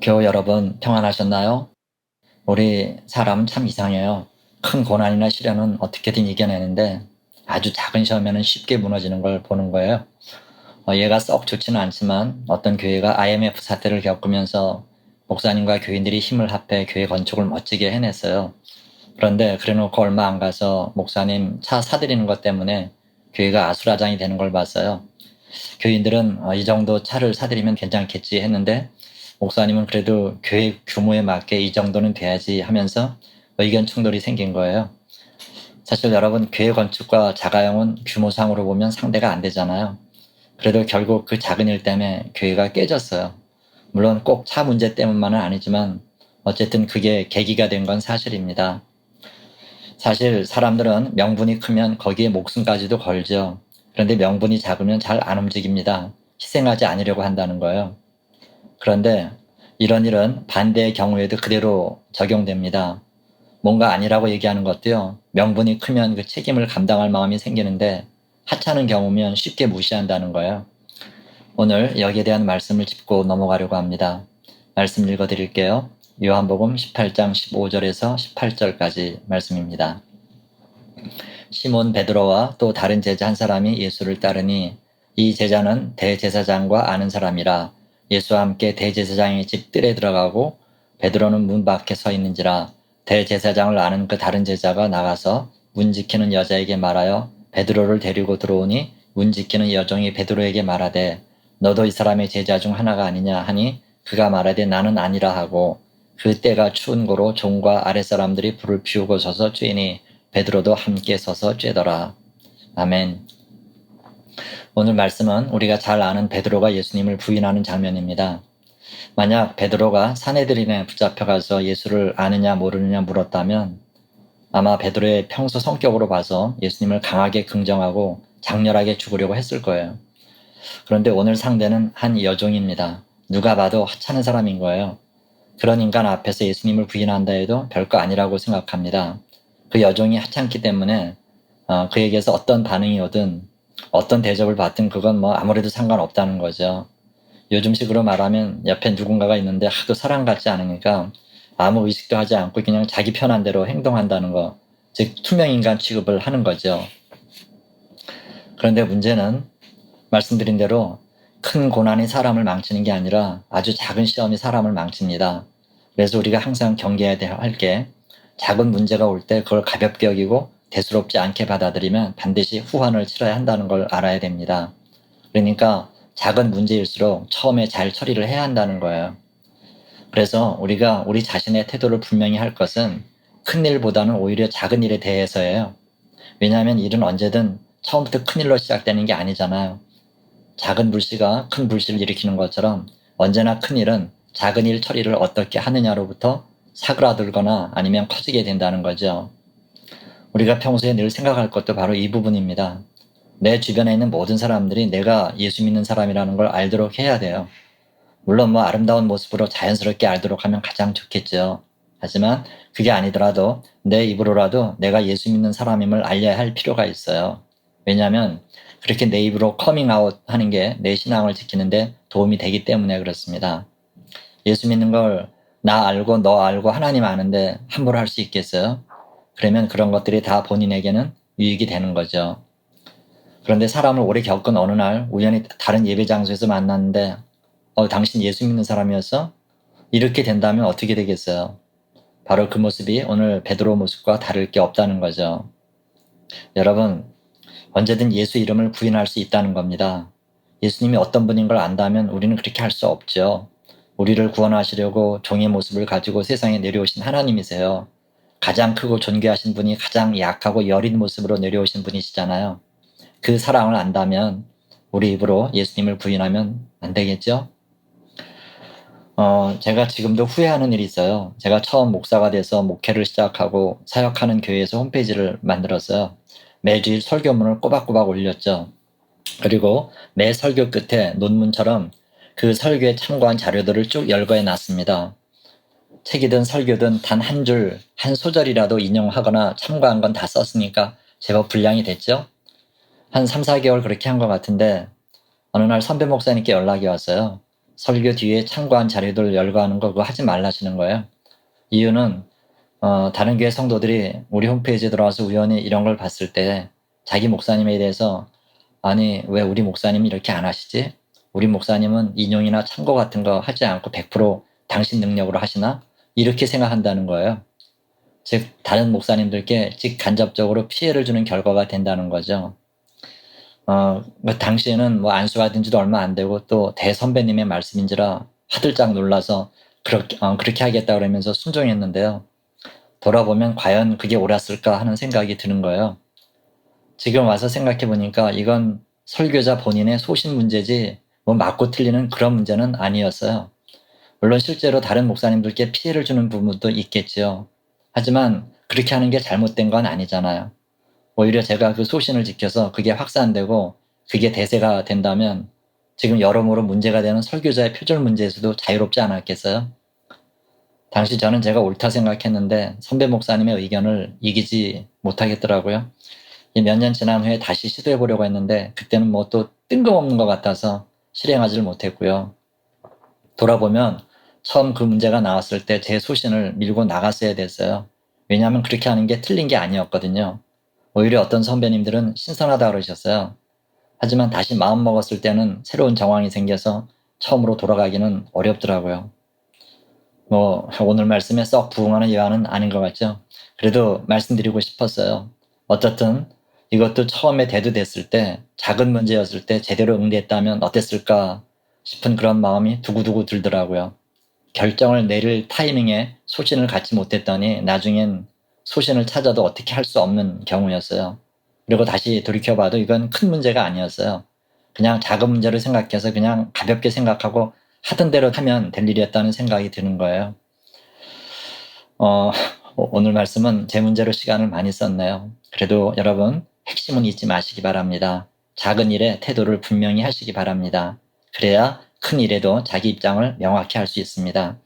교우 여러분 평안하셨나요? 우리 사람은 참 이상해요. 큰 고난이나 시련은 어떻게든 이겨내는데 아주 작은 시험에는 쉽게 무너지는 걸 보는 거예요. 얘가 썩 좋지는 않지만 어떤 교회가 IMF 사태를 겪으면서 목사님과 교인들이 힘을 합해 교회 건축을 멋지게 해냈어요. 그런데 그래놓고 얼마 안 가서 목사님 차 사들이는 것 때문에 교회가 아수라장이 되는 걸 봤어요. 교인들은 이 정도 차를 사들이면 괜찮겠지 했는데 목사님은 그래도 교회 규모에 맞게 이 정도는 돼야지 하면서 의견 충돌이 생긴 거예요. 사실 여러분, 교회 건축과 자가용은 규모상으로 보면 상대가 안 되잖아요. 그래도 결국 그 작은 일 때문에 교회가 깨졌어요. 물론 꼭 차 문제 때문만은 아니지만 어쨌든 그게 계기가 된 건 사실입니다. 사실 사람들은 명분이 크면 거기에 목숨까지도 걸죠. 그런데 명분이 작으면 잘 안 움직입니다. 희생하지 않으려고 한다는 거예요. 그런데 이런 일은 반대의 경우에도 그대로 적용됩니다. 뭔가 아니라고 얘기하는 것도요, 명분이 크면 그 책임을 감당할 마음이 생기는데 하찮은 경우면 쉽게 무시한다는 거예요. 오늘 여기에 대한 말씀을 짚고 넘어가려고 합니다. 말씀 읽어드릴게요. 요한복음 18장 15절에서 18절까지 말씀입니다. 시몬 베드로와 또 다른 제자 한 사람이 예수를 따르니 이 제자는 대제사장과 아는 사람이라 예수와 함께 대제사장의 집 뜰에 들어가고 베드로는 문 밖에 서 있는지라 대제사장을 아는 그 다른 제자가 나가서 문 지키는 여자에게 말하여 베드로를 데리고 들어오니 문 지키는 여종이 베드로에게 말하되 너도 이 사람의 제자 중 하나가 아니냐 하니 그가 말하되 나는 아니라 하고 그 때가 추운 고로 종과 아랫사람들이 불을 피우고 서서 쬐니 베드로도 함께 서서 쬐더라. 아멘. 오늘 말씀은 우리가 잘 아는 베드로가 예수님을 부인하는 장면입니다. 만약 베드로가 사내들인에 붙잡혀가서 예수를 아느냐 모르느냐 물었다면 아마 베드로의 평소 성격으로 봐서 예수님을 강하게 긍정하고 장렬하게 죽으려고 했을 거예요. 그런데 오늘 상대는 한 여종입니다. 누가 봐도 하찮은 사람인 거예요. 그런 인간 앞에서 예수님을 부인한다 해도 별거 아니라고 생각합니다. 그 여종이 하찮기 때문에 그에게서 어떤 반응이 오든 어떤 대접을 받든 그건 뭐 아무래도 상관없다는 거죠. 요즘식으로 말하면 옆에 누군가가 있는데 하도 사랑받지 않으니까 아무 의식도 하지 않고 그냥 자기 편한 대로 행동한다는 거, 즉 투명인간 취급을 하는 거죠. 그런데 문제는 말씀드린 대로 큰 고난이 사람을 망치는 게 아니라 아주 작은 시험이 사람을 망칩니다. 그래서 우리가 항상 경계해야 할 게 작은 문제가 올 때 그걸 가볍게 여기고 대수롭지 않게 받아들이면 반드시 후환을 치러야 한다는 걸 알아야 됩니다. 그러니까 작은 문제일수록 처음에 잘 처리를 해야 한다는 거예요. 그래서 우리가 우리 자신의 태도를 분명히 할 것은 큰 일보다는 오히려 작은 일에 대해서예요. 왜냐하면 일은 언제든 처음부터 큰 일로 시작되는 게 아니잖아요. 작은 불씨가 큰 불씨를 일으키는 것처럼 언제나 큰 일은 작은 일 처리를 어떻게 하느냐로부터 사그라들거나 아니면 커지게 된다는 거죠. 우리가 평소에 늘 생각할 것도 바로 이 부분입니다. 내 주변에 있는 모든 사람들이 내가 예수 믿는 사람이라는 걸 알도록 해야 돼요. 물론 뭐 아름다운 모습으로 자연스럽게 알도록 하면 가장 좋겠죠. 하지만 그게 아니더라도 내 입으로라도 내가 예수 믿는 사람임을 알려야 할 필요가 있어요. 왜냐하면 그렇게 내 입으로 커밍아웃 하는 게 내 신앙을 지키는데 도움이 되기 때문에 그렇습니다. 예수 믿는 걸 나 알고 너 알고 하나님 아는데 함부로 할 수 있겠어요? 그러면 그런 것들이 다 본인에게는 유익이 되는 거죠. 그런데 사람을 오래 겪은 어느 날 우연히 다른 예배 장소에서 만났는데 당신 예수 믿는 사람이었어? 이렇게 된다면 어떻게 되겠어요? 바로 그 모습이 오늘 베드로 모습과 다를 게 없다는 거죠. 여러분, 언제든 예수 이름을 부인할 수 있다는 겁니다. 예수님이 어떤 분인 걸 안다면 우리는 그렇게 할 수 없죠. 우리를 구원하시려고 종의 모습을 가지고 세상에 내려오신 하나님이세요. 가장 크고 존귀하신 분이 가장 약하고 여린 모습으로 내려오신 분이시잖아요. 그 사랑을 안다면 우리 입으로 예수님을 부인하면 안 되겠죠? 제가 지금도 후회하는 일이 있어요. 제가 처음 목사가 돼서 목회를 시작하고 사역하는 교회에서 홈페이지를 만들었어요. 매주일 설교문을 꼬박꼬박 올렸죠. 그리고 매 설교 끝에 논문처럼 그 설교에 참고한 자료들을 쭉 열거해 놨습니다. 책이든 설교든 단 한 줄, 한 소절이라도 인용하거나 참고한 건 다 썼으니까 제법 분량이 됐죠. 한 3, 4개월 그렇게 한 것 같은데 어느 날 선배 목사님께 연락이 왔어요. 설교 뒤에 참고한 자료들 열거하는 거 그거 하지 말라시는 거예요. 이유는 다른 교회 성도들이 우리 홈페이지에 들어와서 우연히 이런 걸 봤을 때 자기 목사님에 대해서 아니 왜 우리 목사님이 이렇게 안 하시지? 우리 목사님은 인용이나 참고 같은 거 하지 않고 100% 당신 능력으로 하시나? 이렇게 생각한다는 거예요. 즉 다른 목사님들께 직간접적으로 피해를 주는 결과가 된다는 거죠. 그 당시에는 뭐 안수받은 지도 얼마 안 되고 또 대선배님의 말씀인지라 화들짝 놀라서 그렇게 하겠다 그러면서 순종했는데요. 돌아보면 과연 그게 옳았을까 하는 생각이 드는 거예요. 지금 와서 생각해 보니까 이건 설교자 본인의 소신 문제지 뭐 맞고 틀리는 그런 문제는 아니었어요. 물론 실제로 다른 목사님들께 피해를 주는 부분도 있겠지요. 하지만 그렇게 하는 게 잘못된 건 아니잖아요. 오히려 제가 그 소신을 지켜서 그게 확산되고 그게 대세가 된다면 지금 여러모로 문제가 되는 설교자의 표절 문제에서도 자유롭지 않았겠어요? 당시 저는 제가 옳다 생각했는데 선배 목사님의 의견을 이기지 못하겠더라고요. 몇 년 지난 후에 다시 시도해 보려고 했는데 그때는 뭐 또 뜬금없는 것 같아서 실행하지를 못했고요. 돌아보면 처음 그 문제가 나왔을 때 제 소신을 밀고 나갔어야 됐어요. 왜냐하면 그렇게 하는 게 틀린 게 아니었거든요. 오히려 어떤 선배님들은 신선하다 그러셨어요. 하지만 다시 마음 먹었을 때는 새로운 정황이 생겨서 처음으로 돌아가기는 어렵더라고요. 뭐 오늘 말씀에 썩 부응하는 예화는 아닌 것 같죠? 그래도 말씀드리고 싶었어요. 어떻든 이것도 처음에 대두됐을 때 작은 문제였을 때 제대로 응대했다면 어땠을까 싶은 그런 마음이 두고두고 들더라고요. 결정을 내릴 타이밍에 소신을 갖지 못했더니 나중엔 소신을 찾아도 어떻게 할 수 없는 경우였어요. 그리고 다시 돌이켜봐도 이건 큰 문제가 아니었어요. 그냥 작은 문제를 생각해서 그냥 가볍게 생각하고 하던 대로 하면 될 일이었다는 생각이 드는 거예요. 오늘 말씀은 제 문제로 시간을 많이 썼네요. 그래도 여러분 핵심은 잊지 마시기 바랍니다. 작은 일에 태도를 분명히 하시기 바랍니다. 그래야 큰 일에도 자기 입장을 명확히 할 수 있습니다.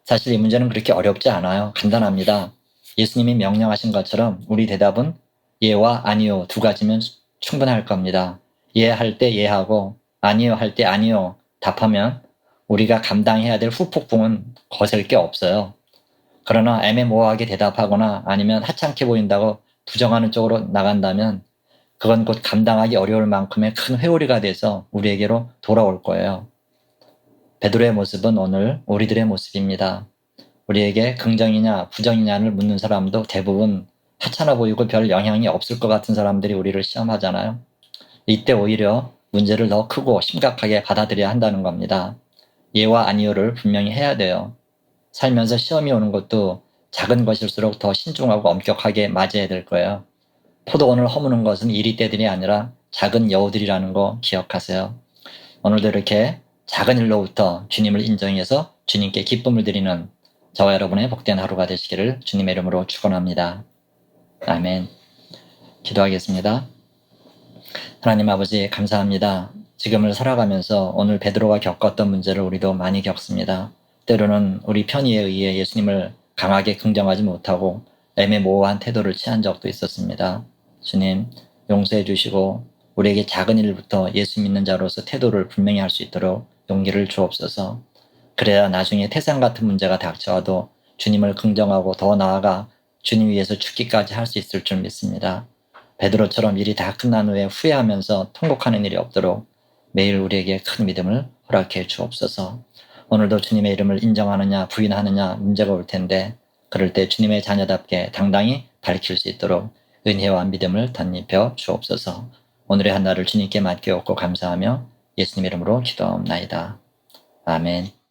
사실 이 문제는 그렇게 어렵지 않아요. 간단합니다. 예수님이 명령하신 것처럼 우리 대답은 예와 아니요 두 가지면 충분할 겁니다. 예 할 때 예하고 아니요 할 때 아니요 답하면 우리가 감당해야 될 후폭풍은 거셀 게 없어요. 그러나 애매모호하게 대답하거나 아니면 하찮게 보인다고 부정하는 쪽으로 나간다면 그건 곧 감당하기 어려울 만큼의 큰 회오리가 돼서 우리에게로 돌아올 거예요. 베드로의 모습은 오늘 우리들의 모습입니다. 우리에게 긍정이냐 부정이냐를 묻는 사람도 대부분 하찮아 보이고 별 영향이 없을 것 같은 사람들이 우리를 시험하잖아요. 이때 오히려 문제를 더 크고 심각하게 받아들여야 한다는 겁니다. 예와 아니요를 분명히 해야 돼요. 살면서 시험이 오는 것도 작은 것일수록 더 신중하고 엄격하게 맞이해야 될 거예요. 포도원을 허무는 것은 이리떼들이 아니라 작은 여우들이라는 거 기억하세요. 오늘도 이렇게 작은 일로부터 주님을 인정해서 주님께 기쁨을 드리는 저와 여러분의 복된 하루가 되시기를 주님의 이름으로 축원합니다. 아멘. 기도하겠습니다. 하나님 아버지 감사합니다. 지금을 살아가면서 오늘 베드로가 겪었던 문제를 우리도 많이 겪습니다. 때로는 우리 편의에 의해 예수님을 강하게 긍정하지 못하고 애매모호한 태도를 취한 적도 있었습니다. 주님 용서해 주시고 우리에게 작은 일부터 예수 믿는 자로서 태도를 분명히 할 수 있도록 용기를 주옵소서. 그래야 나중에 태산 같은 문제가 닥쳐와도 주님을 긍정하고 더 나아가 주님 위해서 죽기까지 할 수 있을 줄 믿습니다. 베드로처럼 일이 다 끝난 후에 후회하면서 통곡하는 일이 없도록 매일 우리에게 큰 믿음을 허락해 주옵소서. 오늘도 주님의 이름을 인정하느냐 부인하느냐 문제가 올 텐데 그럴 때 주님의 자녀답게 당당히 밝힐 수 있도록 은혜와 믿음을 덧입혀 주옵소서. 오늘의 한날을 주님께 맡겨옵고 감사하며 예수님 이름으로 기도하옵나이다. 아멘.